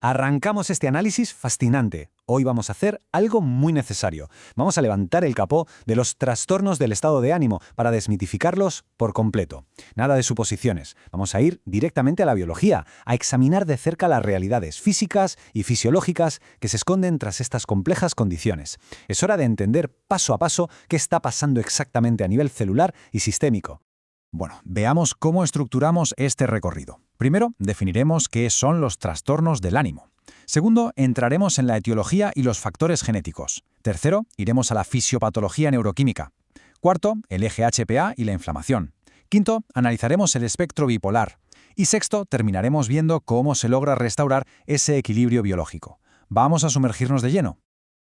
Arrancamos este análisis fascinante. Hoy vamos a hacer algo muy necesario. Vamos a levantar el capó de los trastornos del estado de ánimo para desmitificarlos por completo. Nada de suposiciones. Vamos a ir directamente a la biología, a examinar de cerca las realidades físicas y fisiológicas que se esconden tras estas complejas condiciones. Es hora de entender paso a paso qué está pasando exactamente a nivel celular y sistémico. Bueno, veamos cómo estructuramos este recorrido. Primero, definiremos qué son los trastornos del ánimo. Segundo, entraremos en la etiología y los factores genéticos. Tercero, iremos a la fisiopatología neuroquímica. Cuarto, el eje HPA y la inflamación. Quinto, analizaremos el espectro bipolar. Y sexto, terminaremos viendo cómo se logra restaurar ese equilibrio biológico. Vamos a sumergirnos de lleno.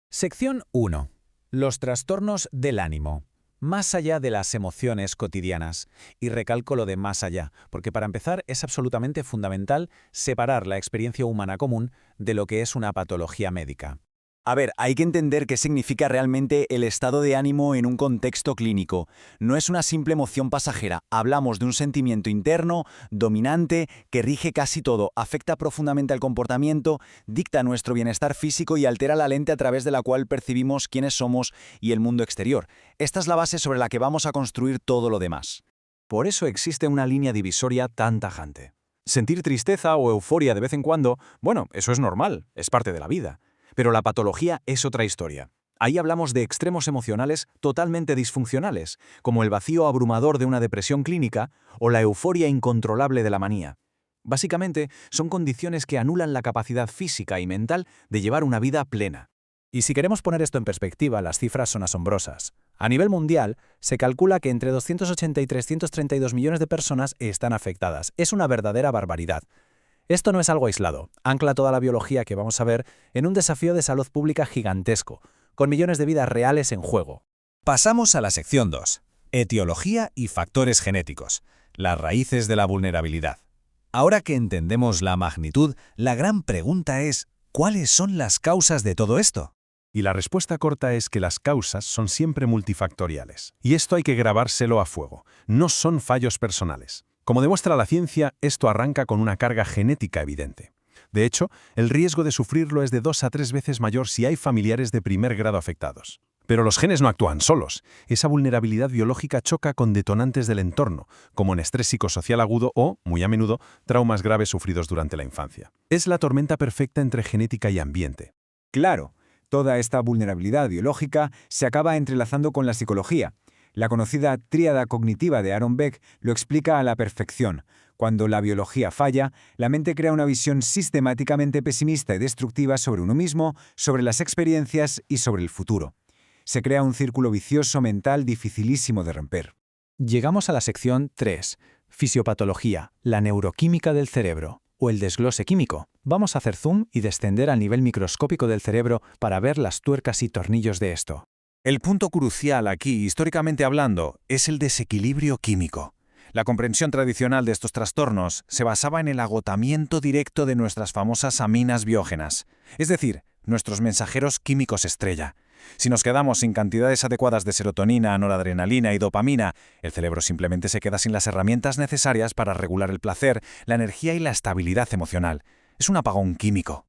Sección 1. Los trastornos del ánimo. Más allá de las emociones cotidianas. Y recalco lo de más allá, porque para empezar es absolutamente fundamental separar la experiencia humana común de lo que es una patología médica. A ver, hay que entender qué significa realmente el estado de ánimo en un contexto clínico. No es una simple emoción pasajera, hablamos de un sentimiento interno, dominante, que rige casi todo, afecta profundamente al comportamiento, dicta nuestro bienestar físico y altera la lente a través de la cual percibimos quiénes somos y el mundo exterior. Esta es la base sobre la que vamos a construir todo lo demás. Por eso existe una línea divisoria tan tajante. Sentir tristeza o euforia de vez en cuando, bueno, eso es normal, es parte de la vida. Pero la patología es otra historia. Ahí hablamos de extremos emocionales totalmente disfuncionales, como el vacío abrumador de una depresión clínica o la euforia incontrolable de la manía. Básicamente, son condiciones que anulan la capacidad física y mental de llevar una vida plena. Y si queremos poner esto en perspectiva, las cifras son asombrosas. A nivel mundial, se calcula que entre 280 y 332 millones de personas están afectadas. Es una verdadera barbaridad. Esto no es algo aislado, ancla toda la biología que vamos a ver en un desafío de salud pública gigantesco, con millones de vidas reales en juego. Pasamos a la sección 2. Etiología y factores genéticos. Las raíces de la vulnerabilidad. Ahora que entendemos la magnitud, la gran pregunta es, ¿cuáles son las causas de todo esto? Y la respuesta corta es que las causas son siempre multifactoriales. Y esto hay que grabárselo a fuego. No son fallos personales. Como demuestra la ciencia, esto arranca con una carga genética evidente. De hecho, el riesgo de sufrirlo es de 2 a 3 veces mayor si hay familiares de primer grado afectados. Pero los genes no actúan solos. Esa vulnerabilidad biológica choca con detonantes del entorno, como en estrés psicosocial agudo o, muy a menudo, traumas graves sufridos durante la infancia. Es la tormenta perfecta entre genética y ambiente. Claro, toda esta vulnerabilidad biológica se acaba entrelazando con la psicología. La conocida tríada cognitiva de Aaron Beck lo explica a la perfección. Cuando la biología falla, la mente crea una visión sistemáticamente pesimista y destructiva sobre uno mismo, sobre las experiencias y sobre el futuro. Se crea un círculo vicioso mental dificilísimo de romper. Llegamos a la sección 3. Fisiopatología, la neuroquímica del cerebro, o el desglose químico. Vamos a hacer zoom y descender al nivel microscópico del cerebro para ver las tuercas y tornillos de esto. El punto crucial aquí, históricamente hablando, es el desequilibrio químico. La comprensión tradicional de estos trastornos se basaba en el agotamiento directo de nuestras famosas aminas biógenas, es decir, nuestros mensajeros químicos estrella. Si nos quedamos sin cantidades adecuadas de serotonina, noradrenalina y dopamina, el cerebro simplemente se queda sin las herramientas necesarias para regular el placer, la energía y la estabilidad emocional. Es un apagón químico.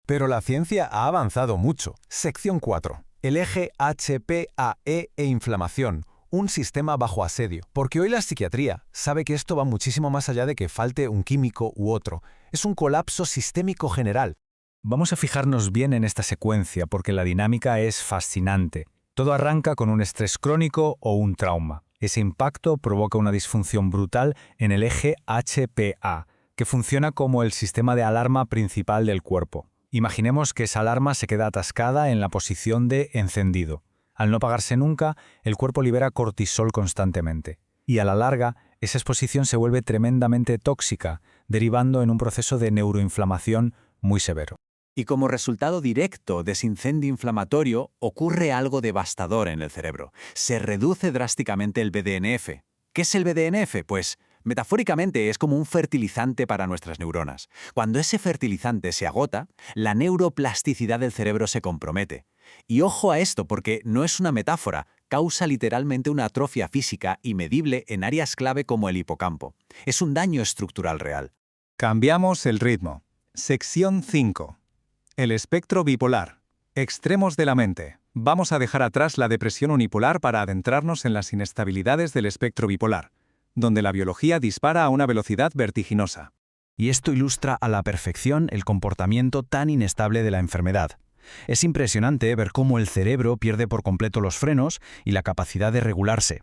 Pero la ciencia ha avanzado mucho. Sección 4. El eje HPAE e inflamación, un sistema bajo asedio. Porque hoy la psiquiatría sabe que esto va muchísimo más allá de que falte un químico u otro. Es un colapso sistémico general. Vamos a fijarnos bien en esta secuencia porque la dinámica es fascinante. Todo arranca con un estrés crónico o un trauma. Ese impacto provoca una disfunción brutal en el eje HPA, que funciona como el sistema de alarma principal del cuerpo. Imaginemos que esa alarma se queda atascada en la posición de encendido. Al no apagarse nunca, el cuerpo libera cortisol constantemente. Y a la larga, esa exposición se vuelve tremendamente tóxica, derivando en un proceso de neuroinflamación muy severo. Y como resultado directo de ese incendio inflamatorio, ocurre algo devastador en el cerebro. Se reduce drásticamente el BDNF. ¿Qué es el BDNF? Pues, metafóricamente, es como un fertilizante para nuestras neuronas. Cuando ese fertilizante se agota, la neuroplasticidad del cerebro se compromete. Y ojo a esto, porque no es una metáfora, causa literalmente una atrofia física y medible en áreas clave como el hipocampo. Es un daño estructural real. Cambiamos el ritmo. Sección 5. El espectro bipolar. Extremos de la mente. Vamos a dejar atrás la depresión unipolar para adentrarnos en las inestabilidades del espectro bipolar, donde la biología dispara a una velocidad vertiginosa. Y esto ilustra a la perfección el comportamiento tan inestable de la enfermedad. Es impresionante ver cómo el cerebro pierde por completo los frenos y la capacidad de regularse.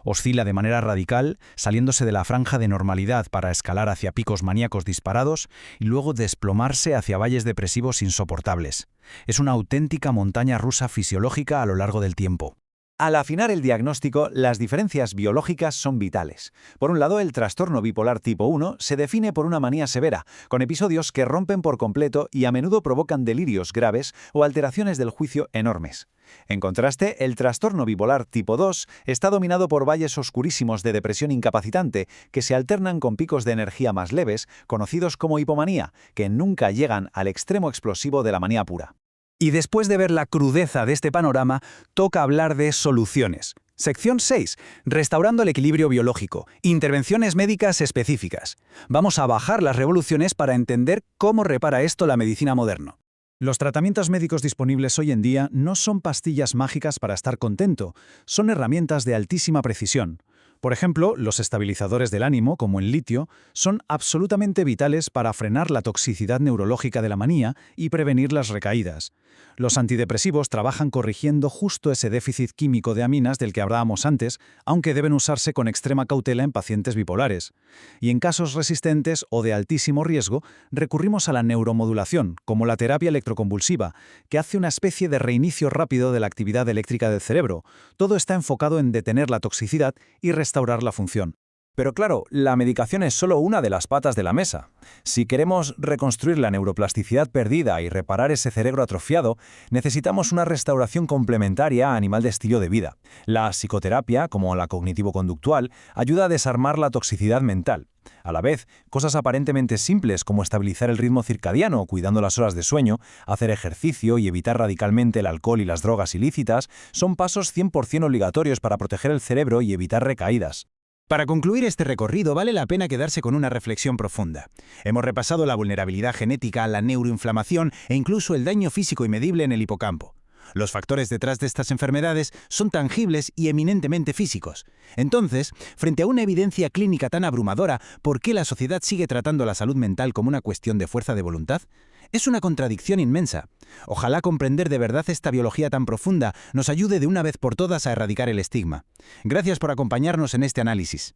Oscila de manera radical, saliéndose de la franja de normalidad para escalar hacia picos maníacos disparados y luego desplomarse hacia valles depresivos insoportables. Es una auténtica montaña rusa fisiológica a lo largo del tiempo. Al afinar el diagnóstico, las diferencias biológicas son vitales. Por un lado, el trastorno bipolar tipo 1 se define por una manía severa, con episodios que rompen por completo y a menudo provocan delirios graves o alteraciones del juicio enormes. En contraste, el trastorno bipolar tipo 2 está dominado por valles oscurísimos de depresión incapacitante que se alternan con picos de energía más leves, conocidos como hipomanía, que nunca llegan al extremo explosivo de la manía pura. Y después de ver la crudeza de este panorama, toca hablar de soluciones. Sección 6. Restaurando el equilibrio biológico. Intervenciones médicas específicas. Vamos a bajar las revoluciones para entender cómo repara esto la medicina moderna. Los tratamientos médicos disponibles hoy en día no son pastillas mágicas para estar contento, son herramientas de altísima precisión. Por ejemplo, los estabilizadores del ánimo, como el litio, son absolutamente vitales para frenar la toxicidad neurológica de la manía y prevenir las recaídas. Los antidepresivos trabajan corrigiendo justo ese déficit químico de aminas del que hablábamos antes, aunque deben usarse con extrema cautela en pacientes bipolares. Y en casos resistentes o de altísimo riesgo, recurrimos a la neuromodulación, como la terapia electroconvulsiva, que hace una especie de reinicio rápido de la actividad eléctrica del cerebro. Todo está enfocado en detener la toxicidad y restaurar la función. Pero claro, la medicación es solo una de las patas de la mesa. Si queremos reconstruir la neuroplasticidad perdida y reparar ese cerebro atrofiado, necesitamos una restauración complementaria a animal de estilo de vida. La psicoterapia, como la cognitivo-conductual, ayuda a desarmar la toxicidad mental. A la vez, cosas aparentemente simples como estabilizar el ritmo circadiano cuidando las horas de sueño, hacer ejercicio y evitar radicalmente el alcohol y las drogas ilícitas son pasos 100% obligatorios para proteger el cerebro y evitar recaídas. Para concluir este recorrido, vale la pena quedarse con una reflexión profunda. Hemos repasado la vulnerabilidad genética, la neuroinflamación e incluso el daño físico y medible en el hipocampo. Los factores detrás de estas enfermedades son tangibles y eminentemente físicos. Entonces, frente a una evidencia clínica tan abrumadora, ¿por qué la sociedad sigue tratando la salud mental como una cuestión de fuerza de voluntad? Es una contradicción inmensa. Ojalá comprender de verdad esta biología tan profunda nos ayude de una vez por todas a erradicar el estigma. Gracias por acompañarnos en este análisis.